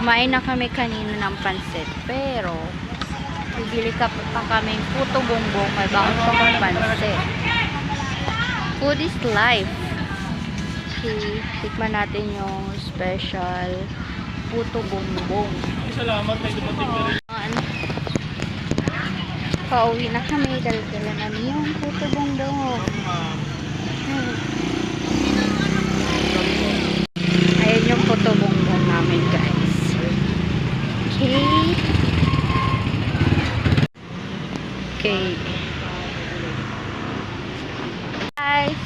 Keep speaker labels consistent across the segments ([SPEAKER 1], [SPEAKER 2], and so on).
[SPEAKER 1] Kumain na kami kanina ng pansit. Pero, bibili pa kami puto bongbong. May baon pa kami pansit. Food is life. Okay, tikman natin yung special puto bongbong.
[SPEAKER 2] Salamat, may dumating na rin.
[SPEAKER 1] Pauwi na kami. Dala-dala namin yung puto bongbong. Ayan yung puto bongbong namin, guys. Okay. Okay. Guys.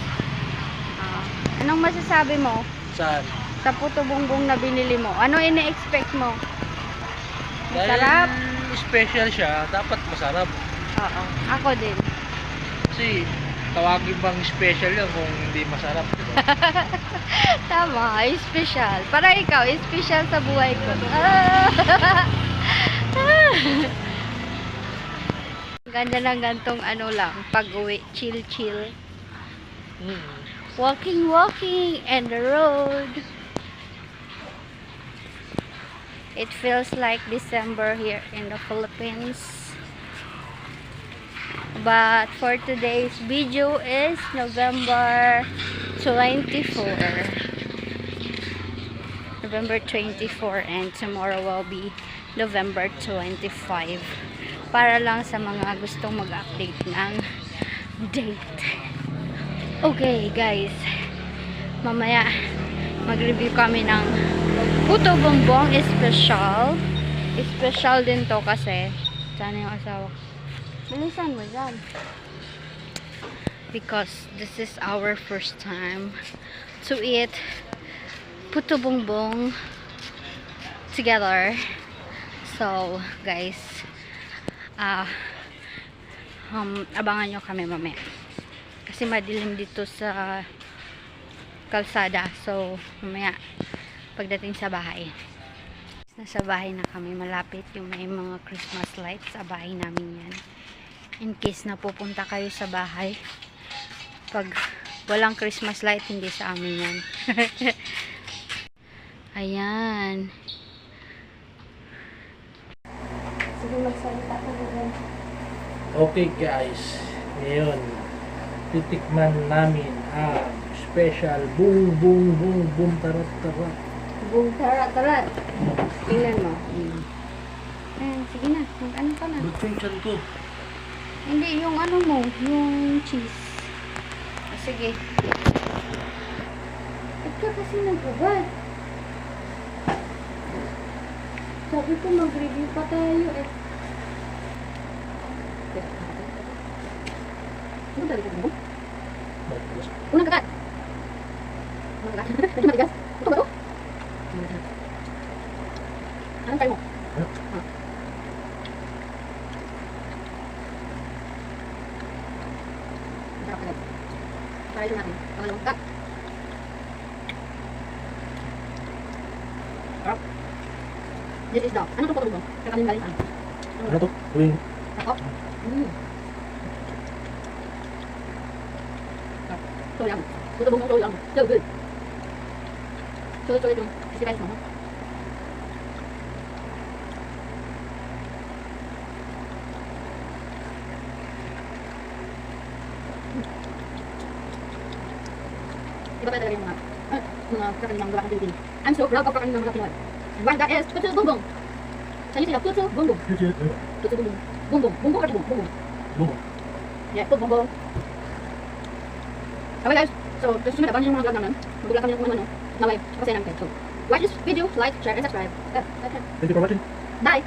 [SPEAKER 1] Anong masasabi mo
[SPEAKER 2] Saan?
[SPEAKER 1] sa puto bongbong na binili mo? Ano ine-expect mo?
[SPEAKER 2] Dahil
[SPEAKER 1] Masarap?
[SPEAKER 2] special siya, dapat masarap.
[SPEAKER 1] Oo. Ako din.
[SPEAKER 2] Kasi tawagin bang special yan kung hindi masarap, diba?
[SPEAKER 1] Tama. Special. Para ikaw, special sa buhay ko. Ganda ng gantong ano lang. Pag-uwi. Chill-chill. Walking and the road. It feels like December here in the Philippines. But for today's video is November 24. November 24 and tomorrow will be November 25. Para lang sa mga gustong mag-update ng date. Okay guys, mamaya mag-review kami ng puto bongbong special. Special din to kasi sana yung asawa. Bilisan mo dyan. Because this is our first time to eat puto bongbong together. So guys, abangan nyo kami mamaya. Kasi madilim dito sa kalsada. So, mamaya pagdating sa bahay. Nasa bahay na kami. Malapit yung may mga Christmas lights sa bahay namin yan. In case na pupunta kayo sa bahay. Pag walang Christmas light, hindi sa amin yan. Ayan. Sige, magsalita ka na.
[SPEAKER 2] Okay guys, ngayon titikman namin ang special boom boom boom boom tarat tarat.
[SPEAKER 1] Boom tarat tarat. Tingnan mo. Ayan, sige na. Mag-ano ka na.
[SPEAKER 2] Ba't yung tiyan ko?
[SPEAKER 1] Hindi, yung ano mo. Yung cheese. Sige. Ba't ka kasi nagubad? Sabi ko mag-review pa tayo eh. Ano dali ka mo? Unang kagat. Unang kagat. Medyo matigas. Ito ba ito? Anong tayo mo? Masarap agad. Para ito natin. Pangalawang kagat. This is dog. Ano itong pagkakulong? Kakanin galing saan?
[SPEAKER 2] Ano to? Tuwing
[SPEAKER 1] Ako? Sorry lang. Puto bongbong sorry lang. So good. Sorry lang. Kasi guys mo. Iba pa talaga yung mga kakaninang gawa ng Pilipino. I'm so proud of kakaninang gawa Pinoy. One that is puto bongbong. Can you say that? Puto bongbong. Puto bongbong. Bongbong. Bongbong or bongbong?
[SPEAKER 2] Bongbong.
[SPEAKER 1] Yeah, puto bongbong. Okay guys, so susunod abangan yung mga vlog namin. Magulang kami ng kung ano. Naway, kasi namin. So, watch this video, like, share, and subscribe.
[SPEAKER 2] Thank you for watching.
[SPEAKER 1] Bye!